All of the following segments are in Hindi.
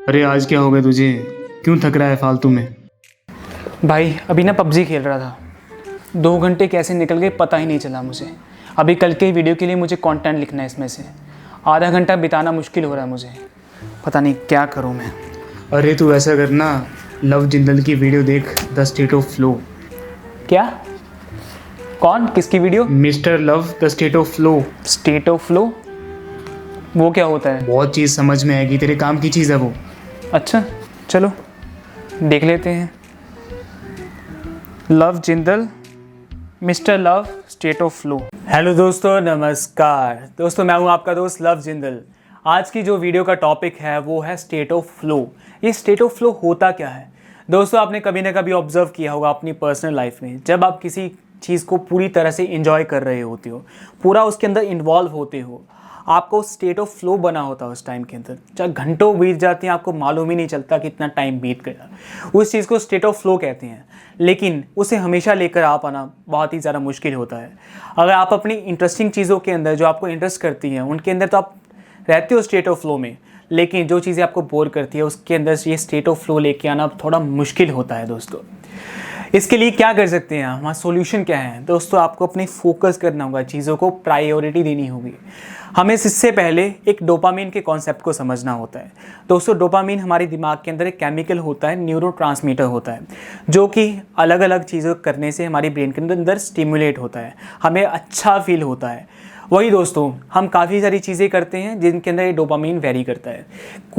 अरे आज क्या हो गया तुझे? क्यों थक रहा है फालतू में? भाई अभी ना पबजी खेल रहा था। 2 घंटे कैसे निकल गए पता ही नहीं चला मुझे। अभी कल के वीडियो के लिए मुझे कंटेंट लिखना है, इसमें से आधा घंटा बिताना मुश्किल हो रहा है मुझे। पता नहीं क्या करूं मैं। अरे तू ऐसा करना, लव जिंदल की वीडियो देख, द स्टेट ऑफ फ्लो। क्या? कौन? किसकी video? Mister love the state of flow. State of flow? वो क्या होता है? बहुत चीज़ समझ में आएगी, तेरे काम की चीज़ है वो। अच्छा चलो देख लेते हैं। Love Jindal, mister love, state of flow. Hello दोस्तों, नमस्कार दोस्तों, मैं हूं आपका दोस्त लव जिंदल। आज की जो वीडियो का टॉपिक है वो है स्टेट ऑफ फ्लो। ये स्टेट ऑफ फ्लो होता क्या है दोस्तों? आपने कभी ना कभी ऑब्जर्व किया होगा अपनी पर्सनल लाइफ में, जब आप किसी चीज़ को पूरी तरह से एंजॉय कर रहे होते हो, पूरा उसके अंदर इन्वॉल्व होते हो, आपको स्टेट ऑफ फ्लो बना होता है। उस टाइम के अंदर चाहे घंटों बीत जाती हैं, आपको मालूम ही नहीं चलता कि इतना टाइम बीत गया। उस चीज़ को स्टेट ऑफ फ्लो कहते हैं, लेकिन उसे हमेशा लेकर आ पाना बहुत ही ज़्यादा मुश्किल होता है। अगर आप अपनी इंटरेस्टिंग चीज़ों के अंदर, जो आपको इंटरेस्ट करती हैं, उनके अंदर तो आप रहते हो स्टेट ऑफ फ्लो में, लेकिन जो चीज़ें आपको बोर करती है उसके अंदर ये स्टेट ऑफ फ्लो लेके आना थोड़ा मुश्किल होता है दोस्तों। इसके लिए क्या कर सकते हैं, हमारा सॉल्यूशन क्या है दोस्तों? आपको अपने फोकस करना होगा, चीज़ों को प्रायोरिटी देनी होगी। हमें इससे पहले एक डोपामिन के कॉन्सेप्ट को समझना होता है। दोस्तों डोपामिन हमारे दिमाग के अंदर एक केमिकल होता है, न्यूरोट्रांसमीटर होता है, जो कि अलग अलग चीज़ों करने से हमारी ब्रेन के अंदर स्टिमुलेट होता है, हमें अच्छा फील होता है। वही दोस्तों, हम काफ़ी सारी चीज़ें करते हैं जिनके अंदर ये डोपामिन वेरी करता है।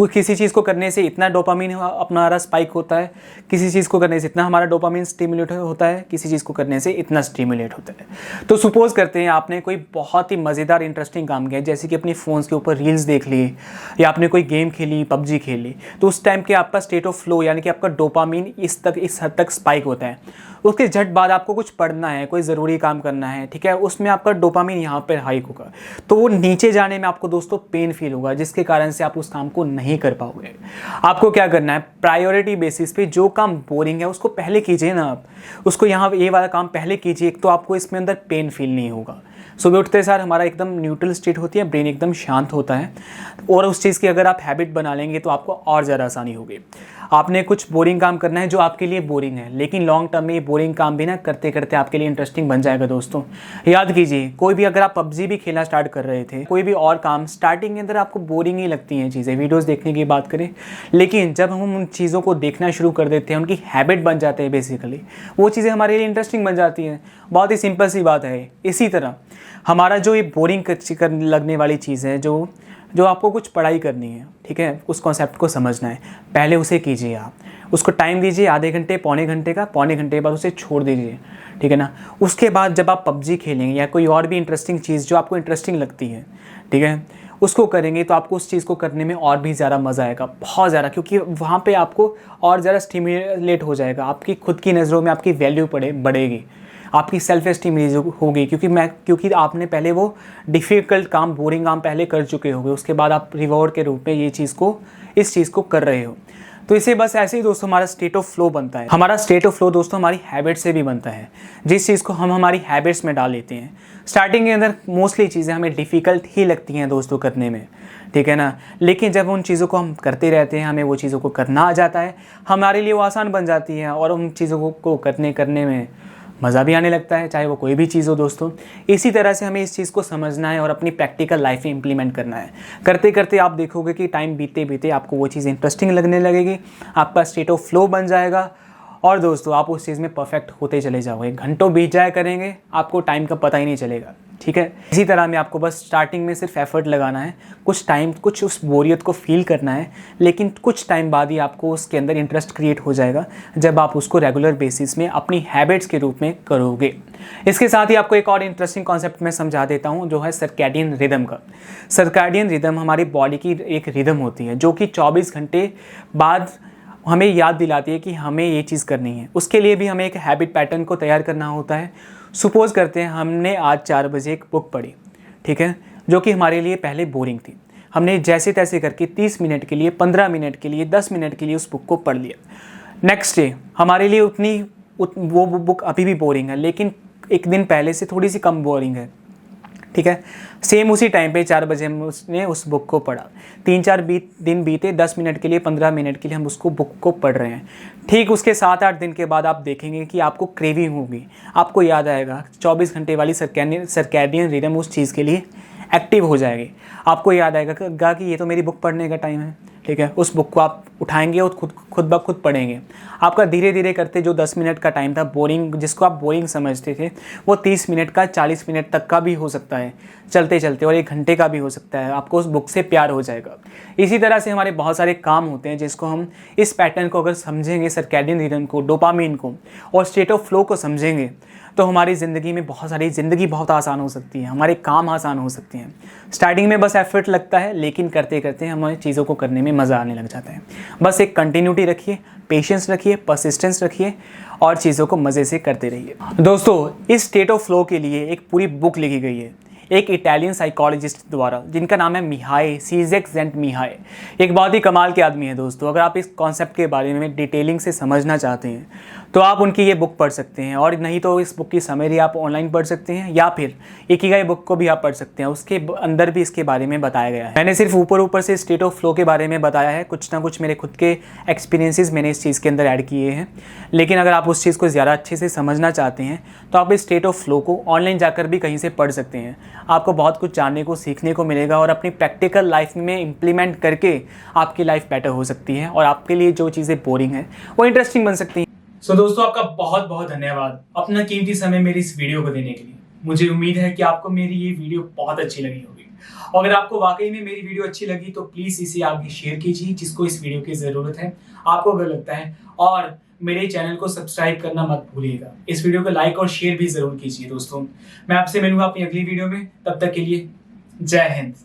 किसी चीज़ को करने से इतना डोपामिन हमारा स्पाइक होता है, किसी चीज़ को करने से इतना हमारा डोपामिन स्टिमुलेट होता है, किसी चीज़ को करने से इतना स्टिमुलेट होता है। तो सपोज करते हैं आपने कोई बहुत ही मज़ेदार इंटरेस्टिंग काम किया, जैसे कि अपनी फ़ोन्स के ऊपर रील्स देख लिए, या आपने कोई गेम खेली, पबजी खेली, तो उस टाइम के आपका स्टेट ऑफ फ्लो यानी कि आपका डोपामिन इस हद तक स्पाइक होता है। उसके झट बाद आपको कुछ पढ़ना है, कोई ज़रूरी काम करना है, ठीक है, उसमें आपका डोपामिन यहाँ पर हाइक होगा, तो वो नीचे जाने में आपको दोस्तों पेन फील होगा, जिसके कारण से आप उस काम को नहीं कर पाओगे। आपको क्या करना है, प्रायोरिटी बेसिस पे जो काम बोरिंग है उसको पहले कीजिए ना, आप उसको यहाँ ये वाला काम पहले कीजिए। एक तो आपको इसमें अंदर पेन फील नहीं होगा। सुबह उठते सार हमारा एकदम न्यूट्रल स्टेट होती है, ब्रेन एकदम शांत होता है, और उस चीज़ की अगर आप हैबिट बना लेंगे तो आपको और ज़्यादा आसानी होगी। आपने कुछ बोरिंग काम करना है जो आपके लिए बोरिंग है, लेकिन लॉन्ग टर्म में ये बोरिंग काम भी ना करते करते आपके लिए इंटरेस्टिंग बन जाएगा दोस्तों। याद कीजिए, कोई भी अगर आप पबजी भी खेलना स्टार्ट कर रहे थे, कोई भी और काम स्टार्टिंग के अंदर आपको बोरिंग ही लगती हैं चीज़ें, वीडियोज़ देखने की बात करें, लेकिन जब हम उन चीज़ों को देखना शुरू कर देते हैं, उनकी हैबिट बन जाते हैं, बेसिकली वो चीज़ें हमारे लिए इंटरेस्टिंग बन जाती हैं। बहुत ही सिंपल सी बात है। इसी तरह हमारा जो ये बोरिंग लगने वाली चीज़ है, जो आपको कुछ पढ़ाई करनी है, ठीक है, उस कॉन्सेप्ट को समझना है, पहले उसे कीजिए। आप उसको टाइम दीजिए, आधे घंटे पौने घंटे का, पौने घंटे के बाद उसे छोड़ दीजिए, ठीक है ना। उसके बाद जब आप पबजी खेलेंगे या कोई और भी इंटरेस्टिंग चीज़ जो आपको इंटरेस्टिंग लगती है, ठीक है, उसको करेंगे, तो आपको उस चीज़ को करने में और भी ज़्यादा मज़ा आएगा, बहुत ज़्यादा, क्योंकि वहाँ पे आपको और ज़्यादा स्टिमुलेट हो जाएगा। आपकी खुद की नज़रों में आपकी वैल्यू बढ़ेगी, आपकी सेल्फ एस्टीम रेज होगी, क्योंकि आपने पहले वो डिफ़िकल्ट काम, बोरिंग काम पहले कर चुके होंगे, उसके बाद आप रिवॉर्ड के रूप में इस चीज़ को कर रहे हो। तो इसे बस ऐसे ही दोस्तों हमारा स्टेट ऑफ फ्लो बनता है। हमारा स्टेट ऑफ फ्लो दोस्तों हमारी हैबिट से भी बनता है, जिस चीज़ को हम हमारी हैबिट्स में डाल लेते हैं। स्टार्टिंग के अंदर मोस्टली चीज़ें हमें डिफ़िकल्ट ही लगती हैं दोस्तों करने में, ठीक है ना, लेकिन जब उन चीज़ों को हम करते रहते हैं, हमें वो चीज़ों को करना आ जाता है, हमारे लिए वो आसान बन जाती है, और उन चीज़ों को करने में मज़ा भी आने लगता है, चाहे वो कोई भी चीज़ हो दोस्तों। इसी तरह से हमें इस चीज़ को समझना है और अपनी प्रैक्टिकल लाइफ में इंप्लीमेंट करना है। करते करते आप देखोगे कि टाइम बीते बीते आपको वो चीज़ इंटरेस्टिंग लगने लगेगी, आपका स्टेट ऑफ फ्लो बन जाएगा, और दोस्तों आप उस चीज़ में परफेक्ट होते चले जाओगे। घंटों बीत जाया करेंगे, आपको टाइम का पता ही नहीं चलेगा, ठीक है। इसी तरह में आपको बस स्टार्टिंग में सिर्फ एफर्ट लगाना है, कुछ टाइम, कुछ उस बोरियत को फील करना है, लेकिन कुछ टाइम बाद ही आपको उसके अंदर इंटरेस्ट क्रिएट हो जाएगा, जब आप उसको रेगुलर बेसिस में अपनी हैबिट्स के रूप में करोगे। इसके साथ ही आपको एक और इंटरेस्टिंग कॉन्सेप्ट मैं समझा देता हूँ, जो है सर्कैडियन रिदम का। सर्कैडियन रिदम हमारी बॉडी की एक रिदम होती है, जो कि 24 घंटे बाद हमें याद दिलाती है कि हमें ये चीज़ करनी है। उसके लिए भी हमें एक हैबिट पैटर्न को तैयार करना होता है। सपोज़ करते हैं हमने आज 4 बजे एक बुक पढ़ी, ठीक है, जो कि हमारे लिए पहले बोरिंग थी। हमने जैसे तैसे करके 30 मिनट के लिए, 15 मिनट के लिए, 10 मिनट के लिए उस बुक को पढ़ लिया। नेक्स्ट डे हमारे लिए वो बुक अभी भी बोरिंग है, लेकिन एक दिन पहले से थोड़ी सी कम बोरिंग है, ठीक है। सेम उसी टाइम पे 4 बजे हम उसने उस बुक को पढ़ा। 3-4 दिन बीते, 10 मिनट के लिए, 15 मिनट के लिए हम उसको बुक को पढ़ रहे हैं। ठीक उसके 7-8 दिन के बाद आप देखेंगे कि आपको क्रेविंग होगी, आपको याद आएगा 24 घंटे वाली सर्कैडियन रिदम उस चीज़ के लिए एक्टिव हो जाएगी। आपको याद आएगा कि ये तो मेरी बुक पढ़ने का टाइम है, ठीक है। उस बुक को आप उठाएंगे और खुद ब खुद पढ़ेंगे। आपका धीरे धीरे करते जो 10 मिनट का टाइम था बोरिंग, जिसको आप बोरिंग समझते थे, वो 30 मिनट का, 40 मिनट तक का भी हो सकता है चलते चलते, और 1 घंटे का भी हो सकता है। आपको उस बुक से प्यार हो जाएगा। इसी तरह से हमारे बहुत सारे काम होते हैं जिसको हम इस पैटर्न को अगर समझेंगे, सर्कैडियन रिदम को, डोपामिन को और स्टेट ऑफ फ्लो को समझेंगे, तो हमारी ज़िंदगी में ज़िंदगी बहुत आसान हो सकती है, हमारे काम आसान हो सकते हैं। स्टार्टिंग में बस एफर्ट लगता है, लेकिन करते करते हमारी चीज़ों को करने में मज़ा आने लग जाता है। बस एक कंटिन्यूटी रखिए, पेशेंस रखिए, परसिस्टेंस रखिए और चीज़ों को मज़े से करते रहिए। दोस्तों, इस स्टेट ऑफ फ्लो के लिए एक पूरी बुक लिखी गई है एक इटालियन साइकोलॉजिस्ट द्वारा, जिनका नाम है मिहाई सीज़ेक्जेंटमिहाई। एक बहुत ही कमाल के आदमी है दोस्तों। अगर आप इस कॉन्सेप्ट के बारे में डिटेलिंग से समझना चाहते हैं तो आप उनकी ये बुक पढ़ सकते हैं, और नहीं तो इस बुक की समरी आप ऑनलाइन पढ़ सकते हैं, या फिर इकिगाई बुक को भी आप पढ़ सकते हैं। उसके अंदर भी इसके बारे में बताया गया है। मैंने सिर्फ ऊपर से स्टेट ऑफ फ्लो के बारे में बताया है, कुछ ना कुछ मेरे खुद के एक्सपीरियंसेस मैंने इस चीज़ के अंदर ऐड किए हैं। लेकिन अगर आप उस चीज़ को ज़्यादा अच्छे से समझना चाहते हैं तो आप इस स्टेट ऑफ फ्लो को ऑनलाइन जाकर भी कहीं से पढ़ सकते हैं। आपको बहुत कुछ जानने को, सीखने को मिलेगा, और अपनी प्रैक्टिकल लाइफ में इम्प्लीमेंट करके आपकी लाइफ बेटर हो सकती है, और आपके लिए जो चीज़ें बोरिंग हैं वो इंटरेस्टिंग बन सकती हैं। सो दोस्तों, आपका बहुत बहुत धन्यवाद अपना कीमती समय मेरी इस वीडियो को देने के लिए। मुझे उम्मीद है कि आपको मेरी ये वीडियो बहुत अच्छी लगी होगी, और अगर आपको वाकई में मेरी वीडियो अच्छी लगी तो प्लीज़ इसे आगे शेयर कीजिए जिसको इस वीडियो की ज़रूरत है, आपको अगर लगता है, और मेरे चैनल को सब्सक्राइब करना मत भूलिएगा। इस वीडियो को लाइक और शेयर भी ज़रूर कीजिए दोस्तों। मैं आपसे मिलूंगा अपनी अगली वीडियो में, तब तक के लिए जय हिंद।